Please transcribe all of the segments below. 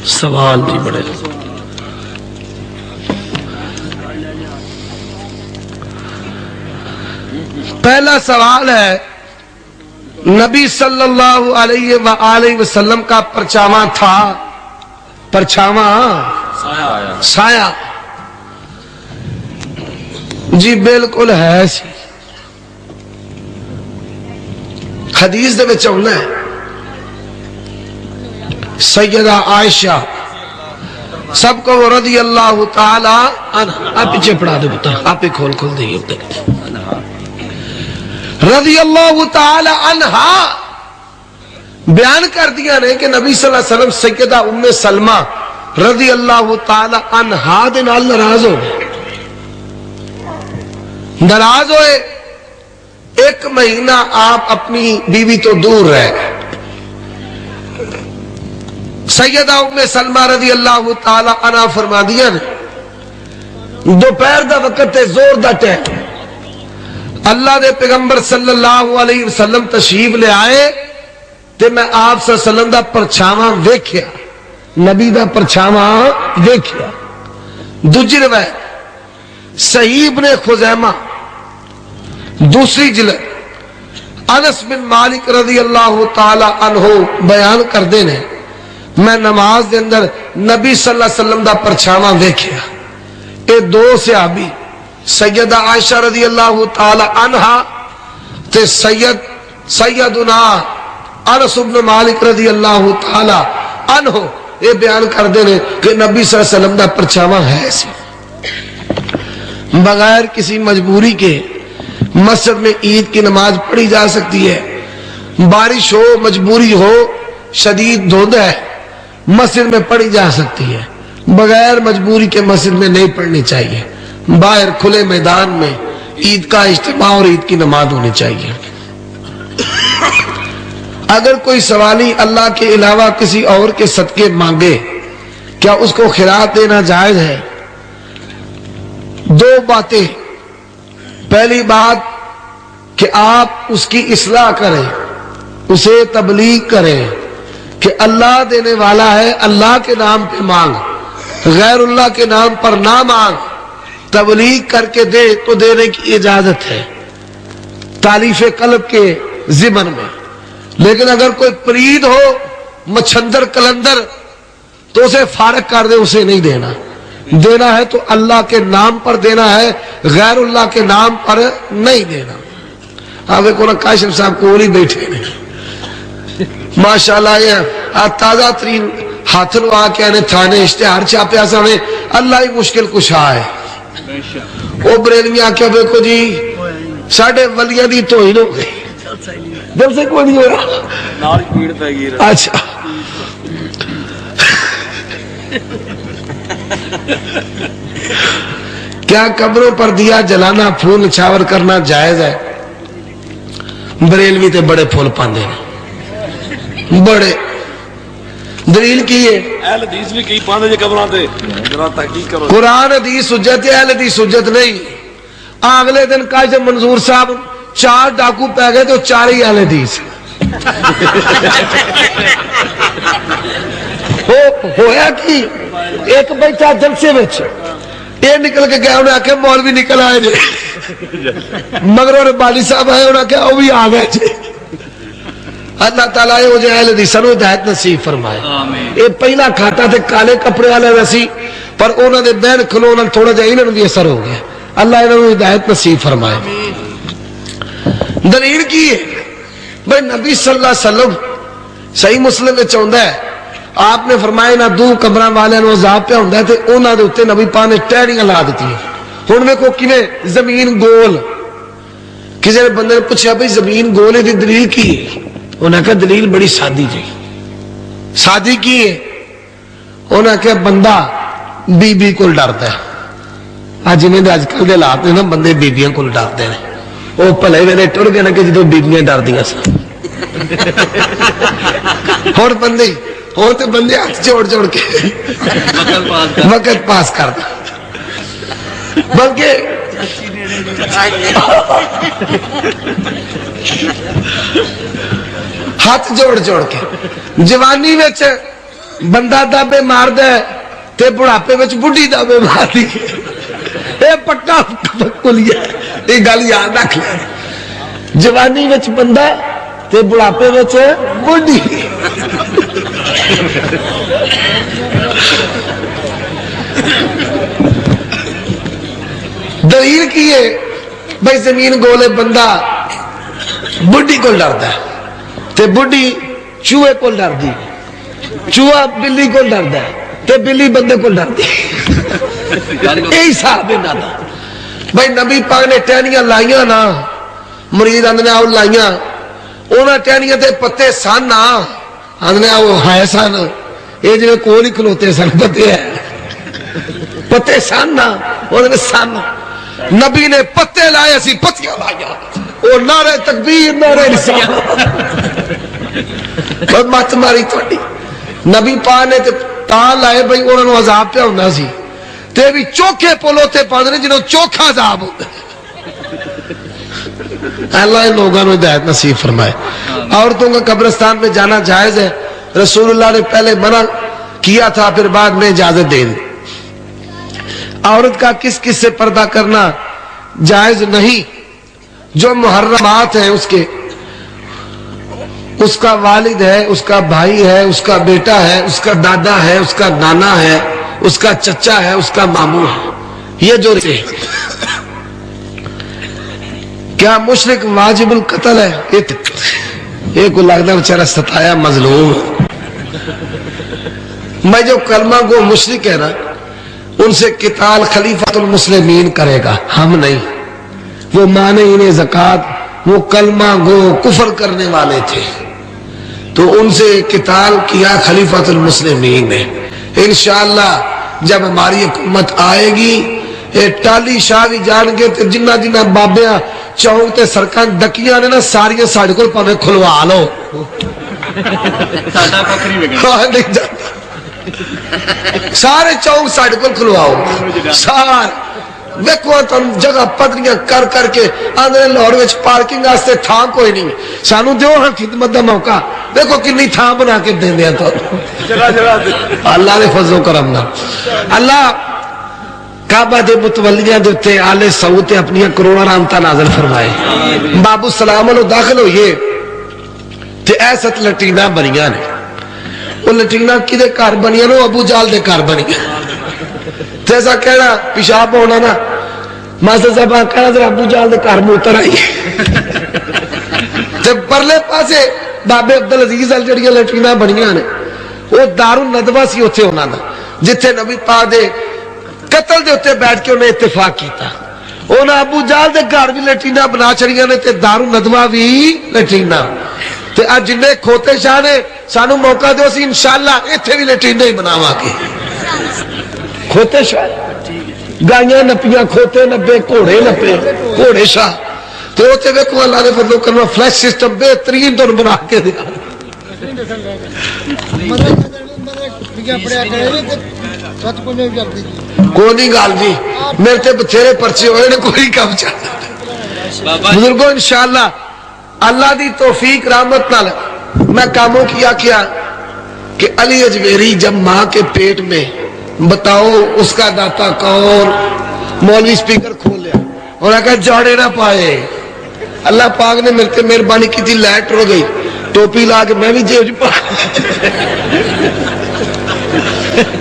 سوال بھی بڑے پہلا سوال ہے نبی صلی اللہ علیہ وآلہ وسلم کا پرچاواں تھا پرچاواں سایہ جی بالکل ہے سی حدیث دے وچ آنا ہے سیدہ عائشہ سب کو رضی اللہ تعالی عنہ آپ پیچھے پڑھا دے پتر آپ کھول دے رضی اللہ تعالی عنہ بیان کر دیا نے کہ نبی صلی اللہ علیہ وسلم سیدہ ام سلمہ رضی اللہ تعالی عنہ دے نال ناراض ہو گئے ناراض ہوئے ایک مہینہ آپ اپنی بیوی تو دور رہے سیدہ ام سلمہ رضی اللہ تعالی عنہ فرما دیا نے دوپہر دا وقت ہے زور دا ٹائم اللہ دے پیغمبر صلی اللہ علیہ وسلم تشریف لے آئے تے میں آپ صلی اللہ علیہ وسلم دا پرچھاواں ویکھیا نبی دا پرچھاواں ویکھیا دوجی روایت صحیح ابن خزیمہ دوسری جلد انس بن مالک رضی اللہ تعالی عنہ بیان کر دینے میں نماز دے اندر نبی صلی اللہ علیہ وسلم دا پرچھاواں ویکھیا اے دو صحابی سیدہ عائشہ رضی اللہ تعالی عنہ تے سیدنا انس بن مالک رضی اللہ تعالی عنہ یہ بیان کر دینے کہ نبی صلی اللہ علیہ وسلم دا پرچھاواں ہے سی بغیر کسی مجبوری کے مسجد میں عید کی نماز پڑھی جا سکتی ہے بارش ہو مجبوری ہو شدید دھند ہے مسجد میں پڑھی جا سکتی ہے بغیر مجبوری کے مسجد میں نہیں پڑھنی چاہیے باہر کھلے میدان میں عید کا اجتماع اور عید کی نماز ہونی چاہیے اگر کوئی سوالی اللہ کے علاوہ کسی اور کے صدقے مانگے کیا اس کو خیرات دینا جائز ہے دو باتیں پہلی بات کہ آپ اس کی اصلاح کریں اسے تبلیغ کریں کہ اللہ دینے والا ہے اللہ کے نام پہ مانگ غیر اللہ کے نام پر نہ مانگ تبلیغ کر کے دے تو دینے کی اجازت ہے تالیف قلب کے ضمن میں لیکن اگر کوئی پرید ہو مچھندر کلندر تو اسے فارغ کر دے اسے نہیں دینا دینا ہے تو اللہ کے نام پر دینا ہے غیر اللہ کے نام پر نہیں دینا آپ ایک کاشف صاحب کو اولی بیٹھے ہیں ماشاءاللہ یہ تازہ ترین ہاتھ لوا کے آنے تھانے اشتہار چھاپے آسانے اللہ ہی مشکل کشا ہے وہ بریلوی آکھیا دیکھو جی ساڑھے ولیاں دی توہین ہو گئی جب سے کوئی نہیں ہو رہا اچھا کیا قبروں پر دیا جلانا پھول نچھاور کرنا جائز ہے بریلوی تے بڑے پھول پاندے ہیں بڑے دلیل کی ہے اہل حدیث بھی کئی پاندے جے قبراں تے ذرا تحقیق کرو قرآن حدیث حجت ہے اہل حدیث حجت نہیں اگلے دن کاش منظور صاحب 4 ڈاکو پہ گئے تو 4 ہی اہل حدیث ہویا کی ایک بیٹھا جلسے وچ یہ نکل کے گیا انہیں آکھے مولوی نکل آئے جے مگر انہیں بالی صاحب آئے انہیں آکھے وہ بھی آ گئے جے اللہ تعالیٰ یہ جو اہل حدیث نو ہدایت نصیب فرمائے یہ پہلا کھاتا تھے کالے کپڑے والے رسی پر انہوں نے بین کھلو نال تھوڑا جا انہوں بھی اثر ہو گیا اللہ انہوں نے ہدایت نصیب فرمائے دلیل کی ہے بھئی نبی صلی اللہ علیہ وسلم صحیح مسلم میں چاہتا ہے آپ نے فرمایا نہ دو قبران والے نو عذاب پہ ہوندہ ہے تھے انہوں نے اتے نبی پاک نے ٹیڑیاں لا دیتی ہیں ہن میں کو کیویں زمین گول کسی نے بندے نے پوچھا بھئی زمین گول ہے دی دلیل کی ہے انہوں نے کہا دلیل بڑی سادی جی سادی کی ہے انہوں نے کہا بندہ بی بی کو ڈرتا ہے آج میں آج کل دے لاتے نا بندے بیبیاں کو ڈرتے ہیں وہ پلے ویلے ٹر گئے نا کہ جدو بیبیاں ڈر دیا سا اور بندے ہوتے بندے ہاتھ جوڑ جوڑ کے وقت پاس کرتا بلکہ ہاتھ جوڑ جوڑ کے جوانی وچ بندہ دابے مار دے تے بڑھاپے وچ بڈھی دابے مار دی اے پکا کلیا یہ گل یاد رکھ لے جوانی وچ بندہ تے بڑھاپے وچ بڈھی دلیل کی ہے بھائی زمین گولے بندہ بڈھی کو ڈردا ہے تے بڈھی چوہے کو ڈردی چوہا بلی کو ڈردا ہے تے بلی بندے کو ڈردی یہی حساب ہے نا بھائی نبی پاک نے ٹہنیاں لائیاں نا مرید آندنے آؤ لائیاں اونا ٹہنیاں تے پتے سن نا آندنے آؤ ہائے سن یہ جو کول ہی کھلوتے سن پتے سن نا اونے سن نبی نے پتے لائے اسی پتیاں لائیاں اور نعرہ تکبیر نعرہ رسالت اور مت ماری تھوڑی نبی پاک نے تاں لائے بھائی انہوں نے عذاب پہ ہونا سی تے بھی چوکھے پولو تے پاندنے جنہوں چوکھا عذاب ہوتا اللہ ان لوگوں نے ہدایت نصیب فرمائے عورتوں کا قبرستان میں جانا جائز ہے رسول اللہ نے پہلے منع کیا تھا پھر بعد میں اجازت دے دی عورت کا کس کس سے پردہ کرنا جائز نہیں جو محرمات ہیں اس کے اس کا والد ہے اس کا بھائی ہے اس کا بیٹا ہے اس کا دادا ہے اس کا نانا ہے اس کا چچا ہے اس کا ماموں ہے یہ جو رہتے ہیں کیا مشرک واجب القتل ہے یہ کو لگتا بیچارہ ستایا مظلوم میں جو کلمہ گو مشرک ہے نا ان سے قتال خلیفۃ المسلمین کرے گا ہم نہیں وہ مانے انہیں زکات وہ کلمہ گو کفر کرنے والے تھے تو ان سے قتال کیا خلیفۃ المسلمین نے انشاءاللہ جب ہماری حکومت آئے گی ٹالی شاہ بھی جان گے تو جنہ جنہ بابیاں چونک تے سرکان ڈکیاں نے نا ساریاں ساڑھے کو پاویں کھلوا لو سارے چونک ساڑھے کو کھلواؤ سارے ویکو تم جگہ پدریاں کر کر کے آندھنے لاہور وچ پارکنگ واسطے تھان کوئی نہیں سانو دیو ہاں خدمت دا موقع دیکھو کنی تھان بنا کے دین دیا تو اللہ نے فضل و کرم نہ اللہ کعبہ دے متولیاں دے تے آل سعود تے اپنی کروڑا رحمتہ نازل فرمائے بابو السلام علیہ داخل ہوئیے تے ایسا لٹینہ بنیاں نے وہ لٹینہ کی دے کار بنیاں نو ابو جال دے کار بنیاں جیسا کہنا پیشاب ہونا نا ماسٹر صاحب کہنا ذرا ابو جال دے کار میں اتر آئیے جب پرلے پاسے بابے عبدالعزیز الجڑیاں لٹینہ بنیاں نے وہ دار الندوہ سی ہوتے ہونا نا جتھے نبی پاک دے قتل دے ہوتے بیٹھ کے انہیں اتفاق کیتا انہاں ابو جال دے گھر بھی لٹینہ بنا چڑیاں نے تے دار الندوہ بھی لٹینہ تے آج جنہیں کھوتے شاہ نے سانو موقع دے سی انشاءاللہ ایتھے بھی لٹینہ ہی بناوا کے کھوتے شاہ گائیاں نپیاں کھوتے نپے گھوڑے نپے گھوڑے شاہ تو ہوتے ویکو اللہ نے فضل کرنا فلیش سسٹم بہترین تو بنا کے دیا کوئی گال جی میرے تے بتھیرے پرچے ہوئے نے کوئی کم چاہتا بزرگوں انشاءاللہ اللہ دی توفیق رحمت نال میں کاموں کیا کہ علی اجمیری جب ماں کے پیٹ میں بتاؤ اس کا داتا کون مولوی سپیکر کھول لیا اور کہا جاڑے نہ پائے اللہ پاک نے میرے تے مہربانی کی تھی لائٹ ہو گئی ٹوپی لا کے میں بھی جیب پا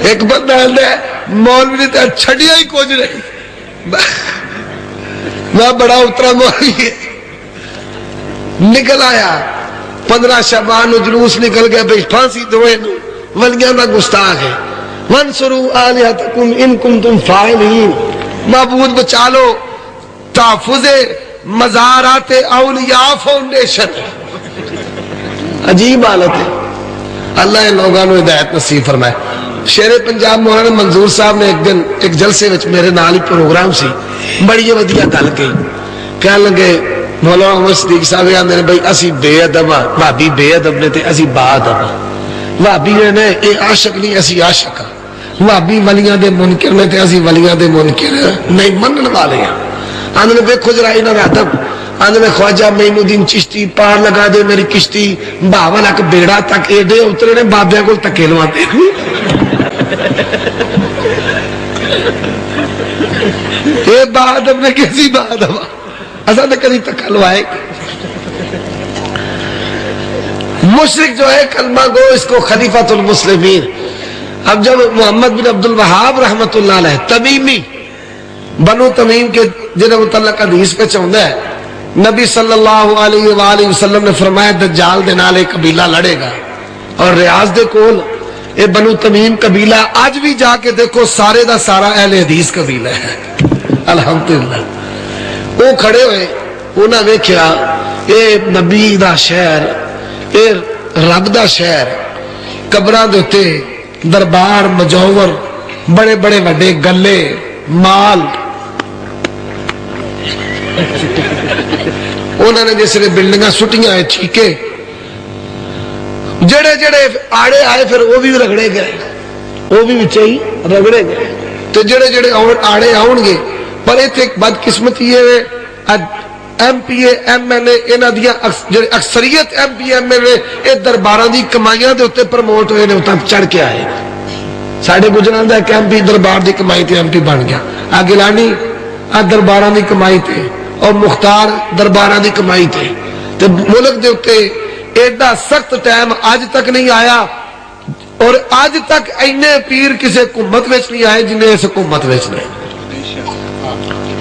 ایک بندہ ہے مولوی نے تو چھڑیا ہی کچھ نہیں میں بڑا اترا مولوی ہے نکل آیا 15 شعبان جلوس نکل گیا بھئی پھانسی دوئے ولیاں نہ گستاخ ہے وَانْصُرُوا آلِهَتَكُمْ إِن كُنْتُمْ فَاعِلِينَ معبود بچا لو تحفظ مزارات اولیاء فاؤنڈیشن عجیب حالت ہے اللہ ان لوگوں نے ہدایت نصیب فرمائے شیر پنجاب مولانا منظور صاحب نے ایک دن ایک جلسے وچ میرے نال ہی پروگرام سی بڑی ودیا گل کہی کہنے لگے مولانا محمد صدیق صاحب آندے نے بھائی اسی بے ادب ہاں بھابی بے ادب نے تے اسی با ادب ہاں بھابی نے اے عاشق نہیں اسی عاشق ہاں بھابی ولیاں دے منکر نے تے اسی ولیاں دے منکر نہیں منن والے ہاں آندے نے دیکھو ذرا انہاں دا ادب آدھے میں خواجہ معین الدین چشتی پار لگا دے میری کشتی باوا لک بیڑا تک ایڈے اترے نے بابیا کو تکے لواتے یہ بات ہم نے کیسی بات ہوا ایسا نہ کری تکا لوائے. مشرک جو ہے کلمہ گو اس کو خلیفۃ المسلمین. اب جب محمد بن عبد الوہاب رحمت اللہ علیہ تمیمی بنو تمیم کے جنہیں متعلق حدیث پہ چاہتا ہے نبی صلی اللہ علیہ وآلہ وسلم نے فرمایا دجال دے نال ایک قبیلہ لڑے گا اور ریاض دے کول اے بنو تمیم قبیلہ آج بھی جا کے دیکھو سارے دا سارا اہل حدیث قبیلہ ہے الحمدللہ. وہ کھڑے ہوئے انہاں ویکھیا اے نبی دا شہر اے رب دا شہر قبراں دے تے دربار مجوور بڑے بڑے وڈے گلے مال انہوں نے جس نے بلڈنگاں سٹیاں ہے چیکے جڑے جڑے آڑے آئے پھر وہ بھی رگڑے گئے وہ بھی بچے ہی رگڑے گئے تو جڑے جڑے آڑے آؤن گے پر ایک بدقسمتی ہے M P A M L A انہاں دیاں اکثریت M P M L A درباراں دی کمائیاں دے اوتے پروموٹ ہوئے نے اوتاں چڑھ کے آئے. ساڈے گجراں دا ایک ایم پی دربار دی کمائی تے ایم پی بن گیا آ گیلانی آ درباراں دی کمائی تے اور مختار درباراں دی کمائی تے ملک دے اوتے ایڈا سخت ٹائم آج تک نہیں آیا اور آج تک اینے پیر کسی حکومت وچ نہیں آئے جنہیں اس حکومت وچ نے.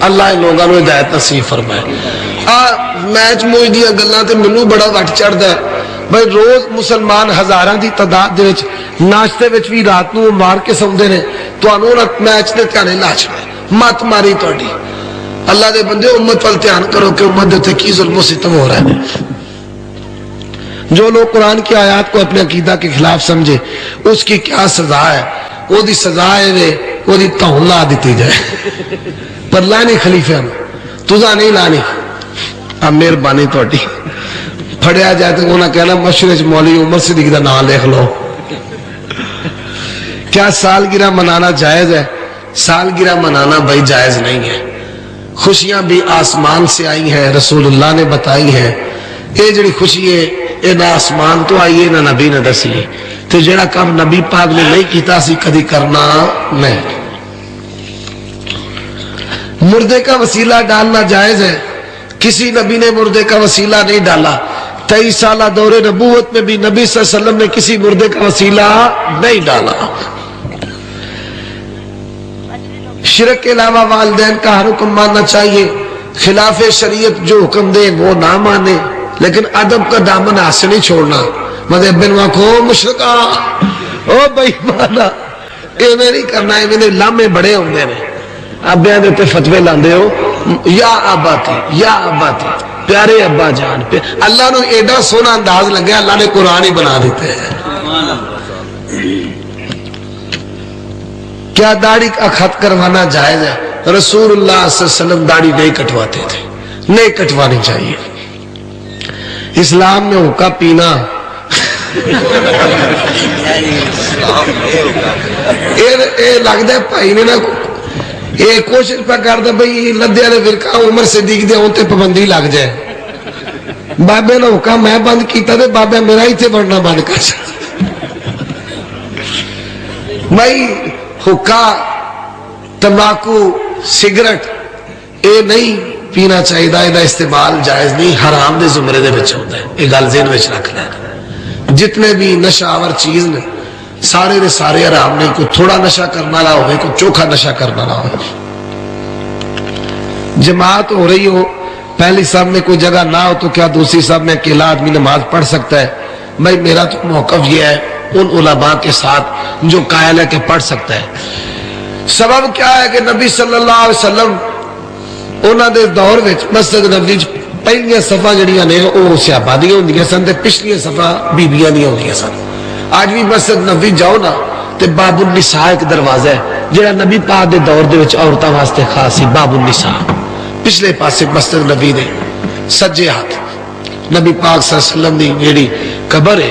اللہ ان لوگوں نے ہدایت نصیب فرمائے. میچ موج دیاں گلاں تے مینوں بڑا وٹ چڑھدا ہے بھائی روز مسلمان ہزاراں دی تعداد دے وچ ناشتے وچ بھی رات نوں مار کے سوندے نے تانوں میچ دے دھیانے لا چھڑے مت ماری تہاڈی. اللہ دے بندے امت وال دھیان کرو کہ امت دے تے کی ظلم و ستم ہو رہا ہے. جو لوگ قرآن کی آیات کو اپنے عقیدہ کے خلاف سمجھے اس کی کیا سزا ہے وہ دی سزا ہے وہ دی تہن لا دیتی جائے پر لانی خلیفہ تجھا نہیں لانی. اب مہربانی تہاڈی پھڑیا جائے تو انہاں کہنا مشرق مولوی عمر صدیق دا نام لکھ لو. کیا سالگرہ منانا جائز ہے؟ سالگرہ منانا بھائی جائز نہیں ہے. خوشیاں بھی آسمان سے آئی ہیں رسول اللہ نے بتائی ہیں. یہ جڑی خوشی ہے یہ نہ آسمان تو آئی ہے نہ نبی نے دسی ہے تو جڑا کام نبی پاک نے نہیں کیتا سی کدی کرنا نہیں. مردے کا وسیلہ ڈالنا جائز ہے. کسی نبی نے مردے کا وسیلہ نہیں ڈالا. 23 سالہ دور نبوت میں بھی نبی صلی اللہ علیہ وسلم نے کسی مردے کا وسیلہ نہیں ڈالا. شرک کے علاوہ والدین کا ہر حکم ماننا چاہیے. خلاف شریعت جو حکم دے وہ نہ مانے لیکن ادب کا دامن ہاتھ سے نہیں چھوڑنا. مطلب بن واکو مشرکا او بھائی مانا یہ نہیں کرنا ہے. میرے لامے بڑے ہوندے نے ابیاں دے تے فتوی لاندے ہو یا اباتی پیارے ابا جان پہ اللہ نے ایڈا سونا انداز لگیا اللہ نے قرآن ہی بنا دیتے ہیں. کیا داڑھی کا خط کروانا جائز ہے؟ رسول اللہ صلی اللہ علیہ وسلم داڑھی نہیں کٹواتے تھے. نہیں کٹوانی چاہیے. اسلام میں حقہ پینا اے لگتا ہے بھائی نے نا یہ کوشش پہ کرتا بھائی لدے والے فرقہ عمر صدیق دے اون تے پابندی لگ جائے. بابے نے حقہ میں بند کیتا تے بابے میرا ہی تے بڑھنا بند کر بھائی. حقہ تمباکو سگریٹ اے نہیں پینا چاہیے. یہ استعمال جائز نہیں حرام دے زمرے دے وچ ہوندا ہے. یہ گل ذہن وچ رکھ لے. جتنے بھی نشہ آور چیز نے سارے دے سارے حرام نے. کوئی تھوڑا نشہ کرنا والا ہوئے کوئی چوکھا نشہ کرنا والا ہوئے. جماعت ہو رہی ہو پہلی صف میں کوئی جگہ نہ ہو تو کیا دوسری صف میں اکیلا آدمی نماز پڑھ سکتا ہے؟ بھائی میرا تو موقف یہ ہے ان علماء کے ساتھ جو قائل ہے کہ پڑھ سکتا ہے. سبب کیا ہے کہ نبی صلی اللہ علیہ وسلم انہاں دے دور وچ مسجد نبوی وچ پہلیاں صفاں جڑیاں نے او صحابہ دیاں ہوندیاں سن تے پچھلیاں صفاں بیبییاں دیاں ہوندیاں سن. آج بھی مسجد نبوی جاؤ نا تے باب النساء ایک دروازہ ہے جڑا نبی پاک دے دور دے وچ عورتاں واسطے خاص سی. باب النساء پچھلے پاسے مسجد نبی دے سجے ہاتھ نبی پاک صلی اللہ علیہ وسلم دی جیڑی قبر ہے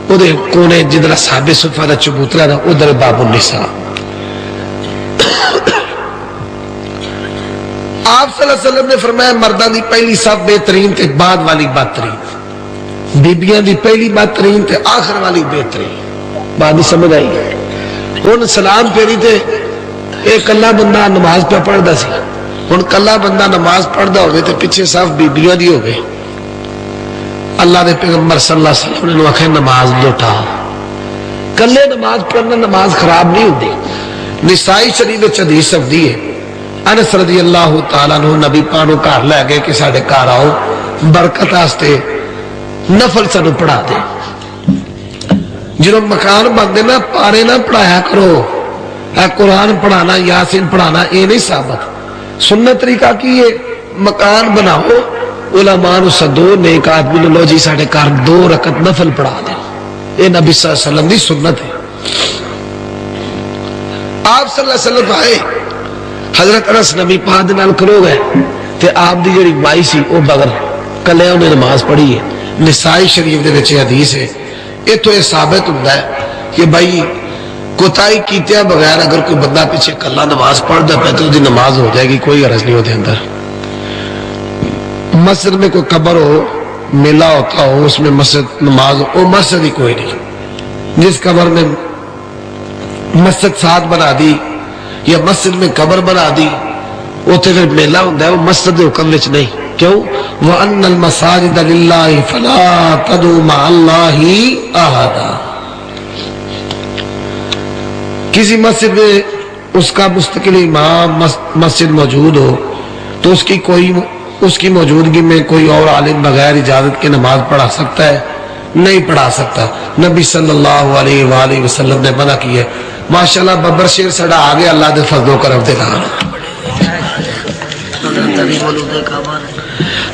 او دے کونے جدھر صحابہ صفہ دا چبوترا دا ادھر باب النساء. آپ صلی اللہ علیہ وسلم نے فرمایا مردوں دی پہلی صف بہترین تے بعد والی بدترین، بیبیاں دی پہلی بدترین تے آخر والی بہترین۔ بات نہیں سمجھ آئی؟ ہن سلام پھیری تے ایک کلا بندہ نماز پہ پڑھدا سی، ہن کلا بندہ نماز پڑھدا ہوئے تے پیچھے صف بیبیاں دی ہوئے، اللہ دے پیغمبر صلی اللہ علیہ وسلم نے آخیا نماز لوٹا۔ کلے نماز پڑھنا نماز خراب نہیں ہوتی۔ نسائی شریف وچ حدیث آندی ہے، انس رضی اللہ تعالیٰ عنہ نبی پاک نوں گھر لے گئے کہ ساڈے گھر آؤ برکت واسطے نفل سانوں پڑھا دے۔ جدوں مکان بنتے نا پارے نہ پڑھایا کرو، قرآن پڑھانا یاسین پڑھانا یہ نہیں ثابت۔ سنت طریقہ کی ہے مکان بناؤ، علماء نوں سدو، نیک آدمی لو جی ساڈے گھر 2 رکعت نفل پڑھا دے، یہ نبی صلی اللہ علیہ وسلم دی سنت ہے۔ آپ صلی اللہ علیہ وسلم آئے، حضرت انس نبی پاک دے نال کھلو گئے تے آپ دی جڑی بائی سی وہ بغیر کلے انہیں نماز پڑھی ہے۔ نسائی شریف دے وچ حدیث ہے، ایتھوں یہ ثابت ہوندا ہے کہ بھائی کوتاہی کیتے بغیر اگر کوئی بندہ پیچھے کلا نماز پڑھدا پے تو دی نماز ہو جائے گی، کوئی عرض نہیں ہوتے اندر۔ مسجد میں کوئی قبر ہو، میلہ ہوتا ہو، اس میں مسجد نماز ہو، وہ مسجد ہی کوئی نہیں۔ جس قبر میں مسجد ساتھ بنا دی یا مسجد میں قبر بنا دی اوتھے پھر میلہ ہوندا ہے، وہ مسجد دے حکم وچ نہیں۔ کیوں؟ وَأَنَّ الْمَسَاجِدَ لِلَّهِ فَلَا تَدْعُوا مَعَ اللَّهِ أَحَدًا۔ کسی مسجد میں اس کا مستقل امام مسجد موجود ہو تو اس کی موجودگی میں کوئی اور عالم بغیر اجازت کے نماز پڑھا سکتا ہے؟ نہیں پڑھا سکتا۔ نبی صلی اللہ علیہ وآلہ وسلم نے منع کی ہے۔ ماشاءاللہ ببر شیر سڑا آگے اللہ دے فضل و کرم دے نال۔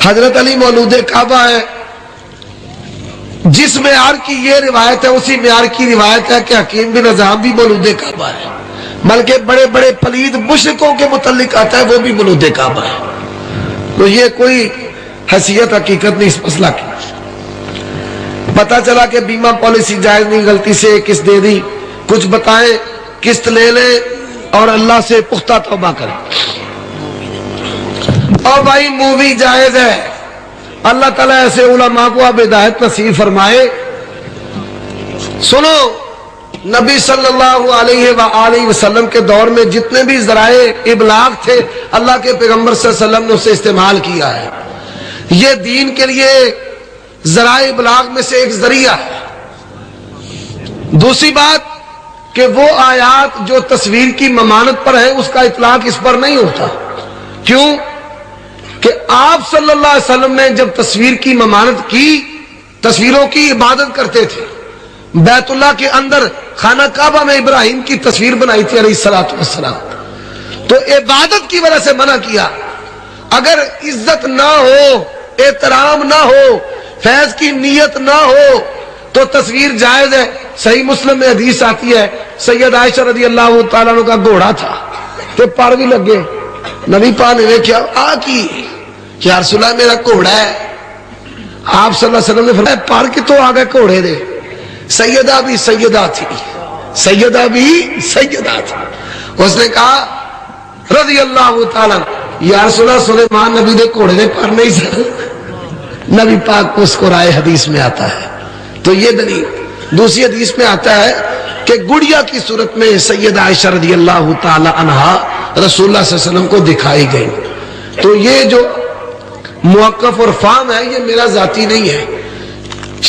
حضرت علی مولود کعبہ ہے، جس معیار کی یہ روایت ہے اسی معیار کی روایت ہے کہ حکیم بن حزام بھی مولود کعبہ ہے، بلکہ بڑے بڑے پلید مشرکوں کے متعلق آتا ہے وہ بھی مولود کعبہ ہے۔ تو یہ کوئی حیثیت حقیقت نہیں اس مسئلہ کی۔ پتا چلا کہ بیمہ پالیسی جائز نہیں، غلطی سے قسط دے دی، کچھ بتائیں قسط لے لیں اور اللہ سے پختہ توبہ کریں۔ اور بھائی مووی جائز ہے، اللہ تعالیٰ ایسے علماء کو اب ہدایت نصیب فرمائے۔ سنو، نبی صلی اللہ علیہ وآلہ وسلم کے دور میں جتنے بھی ذرائع ابلاغ تھے اللہ کے پیغمبر صلی اللہ علیہ وسلم نے اسے استعمال کیا ہے۔ یہ دین کے لیے ذرائع ابلاغ میں سے ایک ذریعہ ہے۔ دوسری بات کہ وہ آیات جو تصویر کی ممانت پر ہے اس کا اطلاق اس پر نہیں ہوتا۔ کیوں؟ کہ آپ صلی اللہ علیہ وسلم نے جب تصویر کی ممانت کی، تصویروں کی عبادت کرتے تھے، بیت اللہ کے اندر خانہ کعبہ میں ابراہیم کی تصویر بنائی تھی علیہ الصلوۃ والسلام، تو عبادت کی وجہ سے منع کیا۔ اگر عزت نہ ہو، احترام نہ ہو، فیض کی نیت نہ ہو تو تصویر جائز ہے۔ صحیح مسلم میں حدیث آتی ہے، سید عائشہ رضی اللہ تعالیٰ عنہ کا گھوڑا تھا کہ پر بھی لگے، نبی پاک نے کیا کی کہ یا رسول اللہ میرا گھوڑا ہے۔ آپ صلی اللہ علیہ وسلم نے فرمایا پر کتوں آ گئے گھوڑے دے؟ سیدہ بھی سیدہ تھی، سیدہ بھی سیدہ تھی۔ اس نے کہا رضی اللہ تعالیٰ یا رسول اللہ سلیمان نبی دے گھوڑے دے پر نہیں سن، نبی پاک کو اس کو رائے حدیث میں آتا ہے۔ تو یہ دلیل۔ دوسری حدیث میں آتا ہے کہ گڑیا کی صورت میں سید عائشہ رضی اللہ تعالی عنہا رسول اللہ صلی اللہ علیہ وسلم کو دکھائی گئی۔ تو یہ جو موقف اور فام ہے یہ میرا ذاتی نہیں ہے۔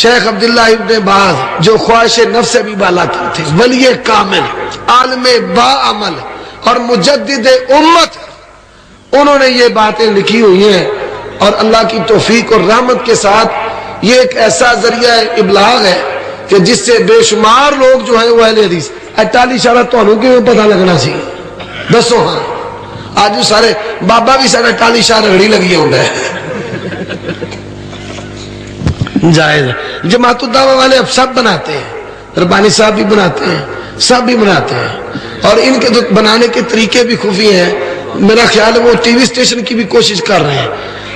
شیخ عبداللہ ابن باز جو خواہش نفس سے بھی بالا تر تھے، ولی کامل، عالم با عمل اور مجدد امت، انہوں نے یہ باتیں لکھی ہوئی ہیں، اور اللہ کی توفیق اور رحمت کے ساتھ یہ ایک ایسا ذریعہ ابلاغ ہے کہ جس سے بے شمار لوگ جو ہیں وہ اہل حدیث ٹالی اشارہ تو پتہ لگنا سی دسو۔ ہاں آج سارے بابا بھی سارا ٹالی اشارہ رگڑی لگی ہوتا ہے، جائز ہے۔ جماعت الدعوہ والے اب سب بناتے ہیں، ربانی صاحب بھی بناتے ہیں، سب بھی بناتے ہیں، اور ان کے بنانے کے طریقے بھی خفی ہیں۔ میرا خیال ہے وہ ٹی وی اسٹیشن کی بھی کوشش کر رہے ہیں،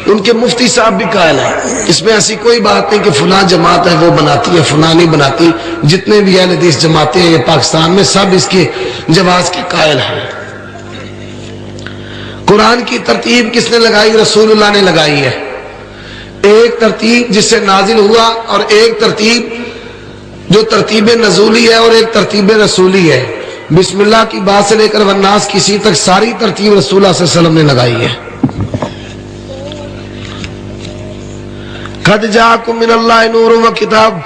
ان کے مفتی صاحب بھی قائل ہیں۔ اس میں ایسی کوئی بات نہیں کہ فلاں جماعت ہے وہ بناتی ہے فلاں نہیں بناتی، جتنے بھی اہل حدیث جماعتیں ہیں پاکستان میں سب اس کے جواز کے قائل ہیں۔ قرآن کی ترتیب کس نے لگائی؟ رسول اللہ نے لگائی ہے. ایک ترتیب جس سے نازل ہوا اور ایک ترتیب جو ترتیب نزولی ہے اور ایک ترتیب رسولی ہے. بسم اللہ کی بات سے لے کر والناس کسی تک ساری ترتیب رسول اللہ صلی اللہ علیہ وسلم نے لگائی ہے. قد جاءکم من اللہ نور و کتاب،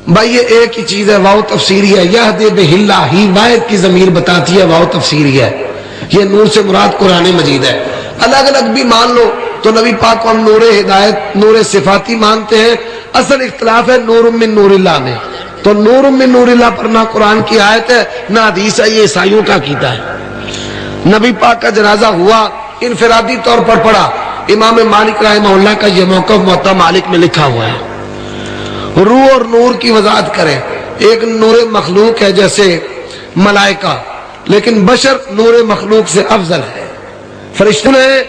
بھائی یہ ایک ہی چیز ہے، واو تفسیری ہے. یہدی بہ اللہ، ہی واحد کی ضمیر بتاتی ہے، واو تفسیری ہے. یہ نور سے مراد قرآن مجید ہے. الگ الگ بھی مان لو تو نبی پاک کو ہم نور ہدایت، نور صفاتی مانتے ہیں. اصل اختلاف ہے نور من نور اللہ میں. تو نور من نور اللہ پر نہ قرآن کی آیت ہے نہ حدیث ہے، یہ عیسائیوں کا عقیدہ ہے. نبی پاک کا جنازہ ہوا، انفرادی طور پر پڑھا. امام مالک رحمہ اللہ کا یہ موقف موطا مالک میں لکھا ہوا ہے. روح اور نور کی وضاحت کریں. ایک نور مخلوق ہے جیسے ملائکہ، لیکن بشر نور مخلوق سے افضل ہے. فرشتے ہیں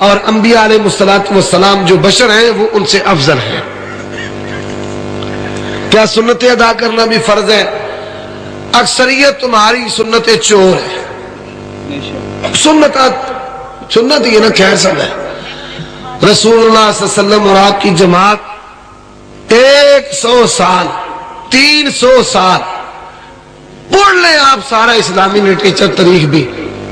اور انبیاء علیہ السلام جو بشر ہیں وہ ان سے افضل ہیں. کیا سنتیں ادا کرنا بھی فرض ہے؟ اکثریت تمہاری سنتیں چور ہے. سنت یہ نا خیر سب ہے. رسول اللہ صلی اللہ علیہ وسلم اور آپ کی جماعت 100 سال 300 سال پڑھ لیں آپ سارا اسلامی لٹریچر تاریخ بھی،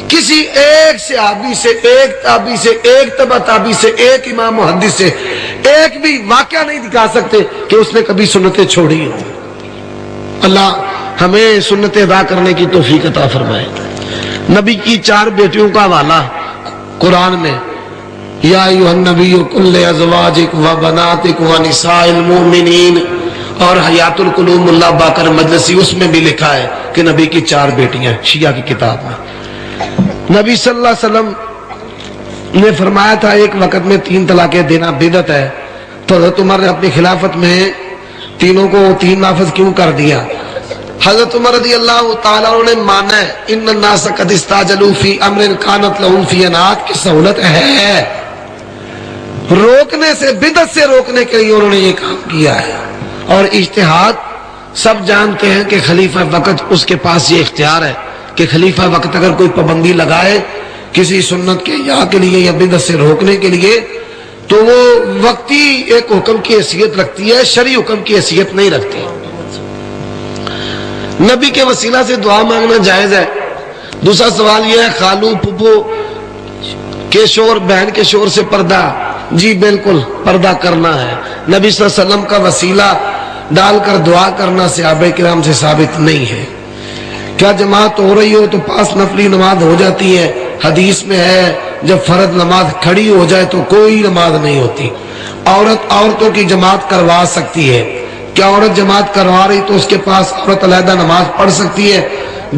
کسی ایک صحابی سے، ایک تابعی سے، ایک تبع تابعی سے، ایک امام محدث سے ایک بھی واقعہ نہیں دکھا سکتے کہ اس نے کبھی سنتیں چھوڑی ہوں. اللہ ہمیں سنتیں ادا کرنے کی توفیق عطا فرمائے. نبی کی 4 بیٹیوں کا حوالہ قرآن میں، یا ایھا النبی قل لازواجک و بناتک و نساء المؤمنین، اور حیات القلوب ملا باقر مجلسی اس میں بھی لکھا ہے کہ نبی کی 4 بیٹیاں، شیعہ کی کتاب میں. نبی صلی اللہ علیہ وسلم نے فرمایا تھا ایک وقت میں 3 طلاقیں دینا بدعت ہے. تو حضرت عمر نے اپنی خلافت میں تینوں کو 3 نافذ کیوں کر دیا؟ حضرت عمر رضی اللہ تعالیٰ عنہ نے مانا ہے ان الناس قد استعجلوا فی امر کانت لهم فی انات کی سہولت ہے. روکنے سے، بدعت سے روکنے کے لیے انہوں نے یہ کام کیا ہے. اور اجتہاد سب جانتے ہیں کہ خلیفہ وقت اس کے پاس یہ اختیار ہے کہ خلیفہ وقت اگر کوئی پابندی لگائے کسی سنت کے یا کے لیے یا بدعت سے روکنے کے لیے تو وہ وقتی ایک حکم کی حیثیت رکھتی ہے، شرعی حکم کی حیثیت نہیں رکھتی. نبی کے وسیلہ سے دعا مانگنا جائز ہے. دوسرا سوال یہ ہے خالو پھپھو کے شور، بہن کے شور سے پردہ، جی بالکل پردہ کرنا ہے. نبی صلی اللہ علیہ وسلم کا وسیلہ ڈال کر دعا کرنا صحابہ کرام سے ثابت نہیں ہے. کیا جماعت ہو رہی ہو تو پاس نفلی نماز ہو جاتی ہے؟ حدیث میں ہے جب فرض نماز کھڑی ہو جائے تو کوئی نماز نہیں ہوتی. عورتوں کی جماعت کروا سکتی ہے. کیا عورت جماعت کروا رہی تو اس کے پاس عورت علیحدہ نماز پڑھ سکتی ہے؟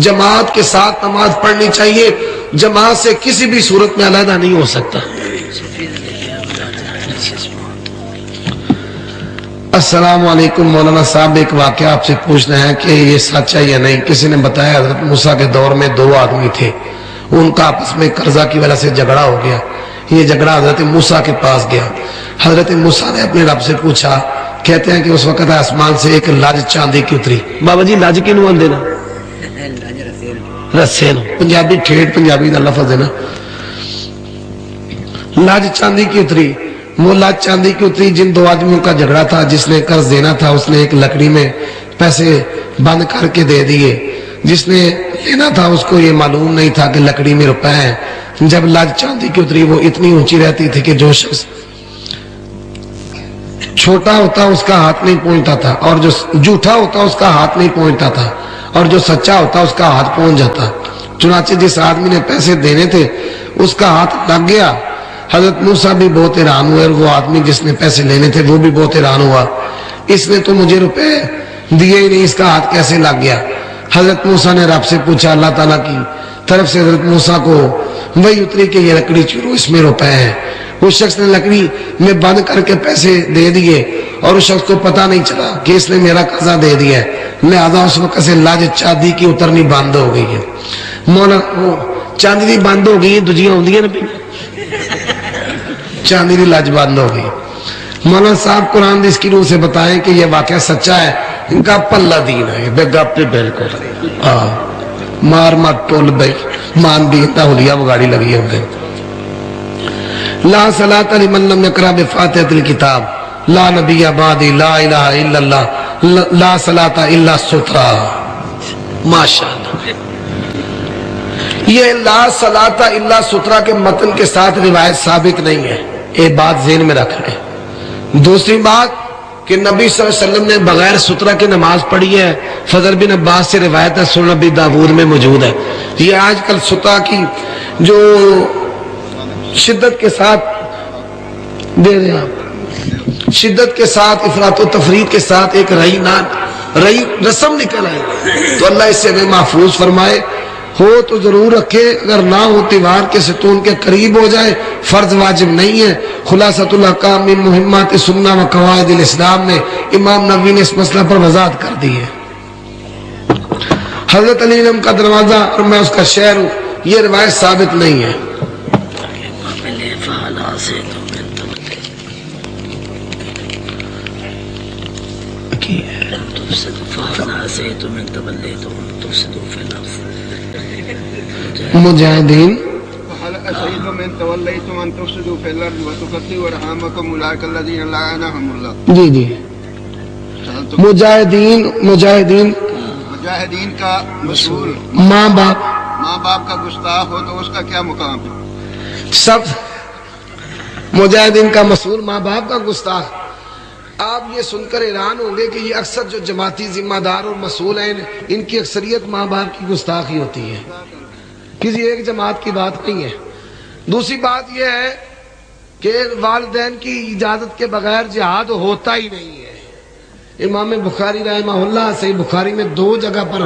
جماعت کے ساتھ نماز پڑھنی چاہیے، جماعت سے کسی بھی صورت میں علیحدہ نہیں ہو سکتا. السلام علیکم مولانا صاحب، ایک واقعہ آپ سے پوچھنا ہے کہ یہ سچ ہے یا نہیں. کسی نے بتایا حضرت موسیٰ کے دور میں 2 آدمی تھے، ان کا آپس میں قرضہ کی وجہ سے جھگڑا ہو گیا. یہ جھگڑا حضرت موسیٰ کے پاس گیا. حضرت موسیٰ نے اپنے رب سے پوچھا. کہتے ہیں کہ اس وقت آسمان سے ایک لاج چاندی کی اتری. بابا جی لاج کی نوان دینا رسے نو، پنجابی ٹھیٹ پنجابی کا لفظ ہے نا. لاج چاندی کی اتری. وہ لاج چاندی کی اتری جن 2 آدمیوں کا جھگڑا تھا. جس نے قرض دینا تھا اس نے ایک لکڑی میں پیسے بند کر کے دے دیے. جس نے لینا تھا اس کو یہ معلوم نہیں تھا کہ لکڑی میں روپے ہیں. جب لاج چاندی کی اتری وہ اتنی اونچی رہتی تھی کہ جو شخص چھوٹا ہوتا اس کا ہاتھ نہیں پہنچتا تھا، اور جو جھوٹا ہوتا اس کا ہاتھ نہیں پہنچتا تھا، اور جو سچا ہوتا اس کا ہاتھ پہنچ جاتا. چنانچہ جس آدمی نے پیسے دینے تھے اس کا ہاتھ لگ گیا. حضرت موسیٰ بھی بہت حیران ہوئے اور وہ آدمی جس نے پیسے لینے تھے وہ بھی بہت حیران ہوا. اس نے تو مجھے روپے دیے ہی نہیں، اس کا ہاتھ کیسے لگ گیا؟ حضرت موسیٰ نے رب سے پوچھا. اللہ تعالیٰ کی طرف سے حضرت موسیٰ کو وہی اتری کہ یہ لکڑی چورو، اس میں روپے ہیں. اس شخص نے لکڑی میں بند کر کے پیسے دے دیے اور اس شخص کو پتہ نہیں چلا کہ اس نے میرا قرضہ دے دیا ہے. لہذا اس وقت سے لاج چاندی کی اترنی بند ہو گئی ہے. مولا وہ چاندی دی بند ہو گئی، دوجیاں ہوندیاں نا چاندی دی لاج بند ہو گئی. مولانا صاحب قرآن دی اس کی روح سے بتائیں کہ یہ واقعہ سچا ہے. ان کا پلہ دین ہے بے گپ پہ بالکل مار مت ٹول بھائی مان دی ہولیاں وہ گاڑی لگی ہے. لا صلاۃ لمن لم یقرأ بفاتحۃ الکتاب لا نبی بعدی لا الہ الا اللہ لا صلاۃ الا سترہ. ماشاءاللہ. یہ لا صلاۃ الا سترہ کے متن کے ساتھ روایت ثابت نہیں ہے، یہ بات ذہن میں رکھ لیں. دوسری بات کہ نبی صلی اللہ علیہ وسلم نے بغیر سترہ کی نماز پڑھی ہے، فضل بن عباس سے روایت ہے، سنن ابی داؤد میں موجود ہے. یہ آج کل سترہ کی جو شدت کے ساتھ دے رہے ہیں، شدت کے ساتھ افراط و تفرید کے ساتھ ایک رئی رسم نکل آئے، تو اللہ اس سے ہمیں محفوظ فرمائے. ہو تو ضرور رکھے، اگر نہ ہو تیوار کے ستون کے قریب ہو جائے، فرض واجب نہیں ہے. خلاصۃ الاحکام من مہمات سنہ و قواعد الاسلام میں امام نووی نے اس مسئلہ پر وضاحت کر دی ہے. حضرت علی علم کا دروازہ اور میں اس کا شہر ہوں، یہ روایت ثابت نہیں ہے. مجاہدین جی جی مجاہدین کا مسئول ماں باپ کا گستاخ ہو تو اس کا کیا مقام ہے؟ سب مجاہدین کا مسئول ماں باپ کا گستاخ. آپ یہ سن کر حیران ہوں گے کہ یہ اکثر جو جماعتی ذمہ دار اور مسئول ہیں ان کی اکثریت ماں باپ کی گستاخی ہوتی ہے، کسی ایک جماعت کی بات نہیں ہے. دوسری بات یہ ہے کہ والدین کی اجازت کے بغیر جہاد ہوتا ہی نہیں ہے. امام بخاری رحمہ اللہ صحیح بخاری میں 2 جگہ پر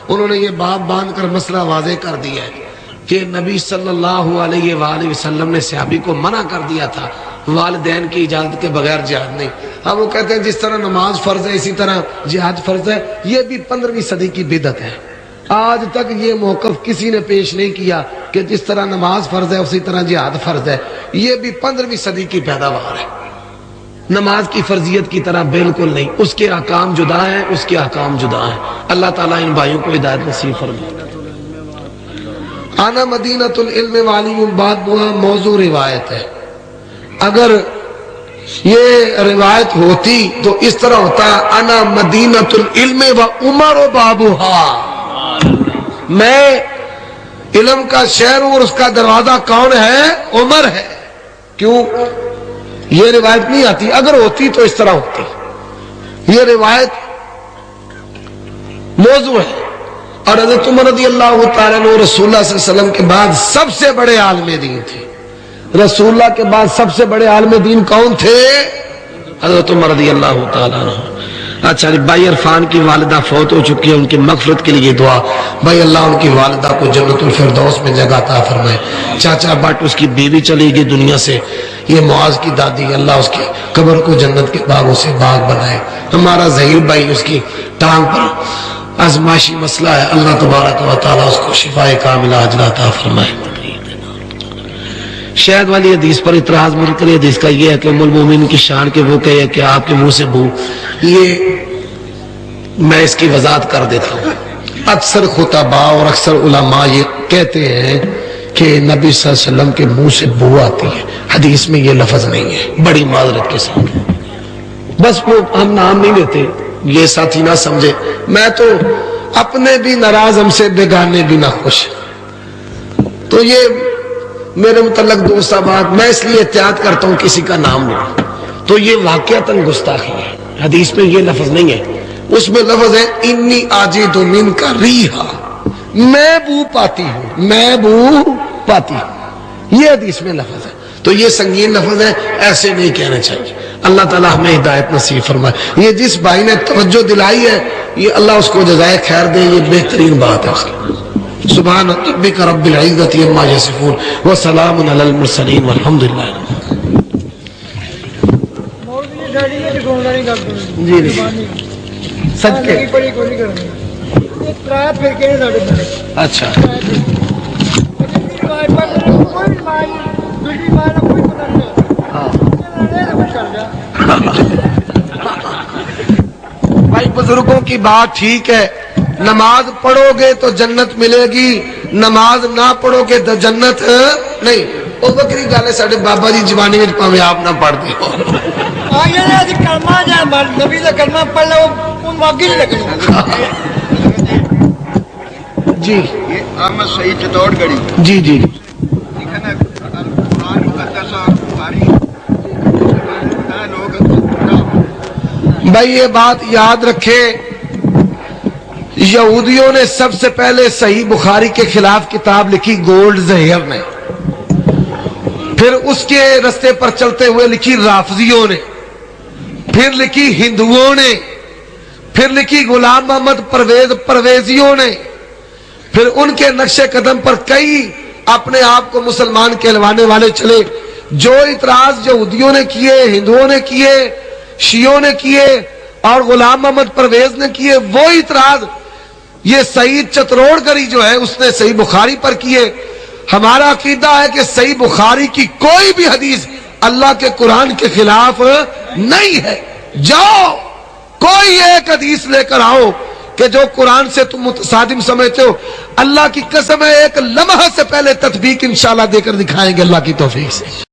انہوں نے یہ باب باندھ کر مسئلہ واضح کر دیا ہے کہ نبی صلی اللہ علیہ وآلہ وسلم نے صحابی کو منع کر دیا تھا والدین کی اجازت کے بغیر جہاد نہیں. اب وہ کہتے ہیں جس طرح نماز فرض ہے اسی طرح جہاد فرض ہے. یہ بھی 15ویں صدی کی بدعت ہے. آج تک یہ موقف کسی نے پیش نہیں کیا کہ جس طرح نماز فرض ہے اسی طرح جہاد فرض ہے. یہ بھی 15ویں صدی کی پیداوار ہے. نماز کی فرضیت کی طرح بالکل نہیں، اس کے احکام جدا ہیں، اس کے احکام جدا ہیں. اللہ تعالیٰ ان بھائیوں کو ہدایت نصیب فرمائے. انا مدینۃ العلم والی بات موضوع روایت ہے. اگر یہ روایت ہوتی تو اس طرح ہوتا انا مدینۃ العلم و عمر و بابوہا، میں علم کا شہر ہوں اور اس کا دروازہ کون ہے؟ عمر ہے. کیوں یہ روایت نہیں آتی؟ اگر ہوتی تو اس طرح ہوتی. یہ روایت موضوع ہے. اور حضرت عمر رضی اللہ تعالیٰ عنہ رسول اللہ صلی اللہ علیہ وسلم کے بعد سب سے بڑے عالم دین تھے. رسول اللہ کے بعد سب سے بڑے عالم دین کون تھے؟ حضرت عمر رضی اللہ تعالیٰ عنہ. اچھا بھائی عرفان کی والدہ فوت ہو چکی ہے، ان کی مغفرت کے لیے دعا. بھائی اللہ ان کی والدہ کو جنت الفردوس میں جگہ عطا فرمائے. چاچا بٹ اس کی بیوی چلی گئی دنیا سے، یہ معاذ کی دادی، اللہ اس کی قبر کو جنت کے باغوں سے باغ بنائے. ہمارا ظہیر بھائی اس کی ٹانگ پر آزمائشی مسئلہ ہے، اللہ تبارک و تعالیٰ اس کو شفائے کاملہ عاجلہ عطا فرمائے. شہد والی حدیث پر اعتراض منکر حدیث کا یہ ہے کہ ام المومنین کی شان کے وہ کہے کہ آپ کے منہ سے بو. یہ میں اس کی وضاحت کر دیتا ہوں. اکثر خطباء اور اکثر علماء یہ کہتے ہیں کہ نبی صلی اللہ علیہ وسلم کے منہ سے بو آتی ہے. حدیث میں یہ لفظ نہیں ہے، بڑی معذرت کے ساتھ. بس وہ ہم نام نہیں لیتے، یہ ساتھی نہ سمجھے. میں تو اپنے بھی ناراض، ہم سے بیگانے بھی نہ خوش. تو یہ میرے متعلق دوست بات میں اس لیے احتیاط کرتا ہوں کسی کا نام لوں. تو یہ واقعتاً گستاخی ہے. حدیث میں یہ لفظ نہیں ہے، اس میں لفظ ہے انی آجد منک ریحا، میں بو پاتی ہوں، میں بو پاتی ہوں. یہ حدیث میں لفظ ہے. تو یہ سنگین لفظ ہے، ایسے نہیں کہنا چاہیے. اللہ تعالیٰ ہمیں ہدایت نصیب فرمائے. یہ جس بھائی نے توجہ دلائی ہے یہ اللہ اس کو جزائے خیر دے، یہ بہترین بات ہے اس کی. سبحان ربک رب العزت عما یصفون وسلام علی المرسلین والحمد للہ. جی صدقے اچھا بھائی بزرگوں کی بات ٹھیک ہے. نماز پڑھو گے تو جنت ملے گی، نماز نہ پڑھو گے تو جنت نہیں. وہ بکری گل ہے ساڈے بابا جی جوانی وچ پاویں آپ نہ پڑھدے ہو آگے نے اسی کلمہ جا نبی دا کلمہ پڑھ لو ان واقعی نہیں لگنی. جی یہ احمد سعید چتوڑ گڑھی جی جی ٹھیک ہے نا. قرآن مقدس اور بخاری لوگ بھائی یہ بات یاد رکھے، یہودیوں نے سب سے پہلے صحیح بخاری کے خلاف کتاب لکھی گولڈ زہر نے، پھر اس کے رستے پر چلتے ہوئے لکھی رافضیوں نے، پھر لکھی ہندوؤں نے، پھر لکھی غلام محمد پرویزیوں نے، پھر ان کے نقش قدم پر کئی اپنے آپ کو مسلمان کہلوانے والے چلے. جو اعتراض یہودیوں نے کیے، ہندوؤں نے کیے، شیعوں نے کیے اور غلام محمد پرویز نے کیے، وہ اعتراض یہ سعید چتروڑ گری جو ہے اس نے صحیح بخاری پر کیے. ہمارا عقیدہ ہے کہ صحیح بخاری کی کوئی بھی حدیث اللہ کے قرآن کے خلاف نہیں ہے. جاؤ کوئی ایک حدیث لے کر آؤ کہ جو قرآن سے تم متصادم سمجھتے ہو. اللہ کی قسم ہے ایک لمحہ سے پہلے تطبیق انشاءاللہ دے کر دکھائیں گے اللہ کی توفیق سے.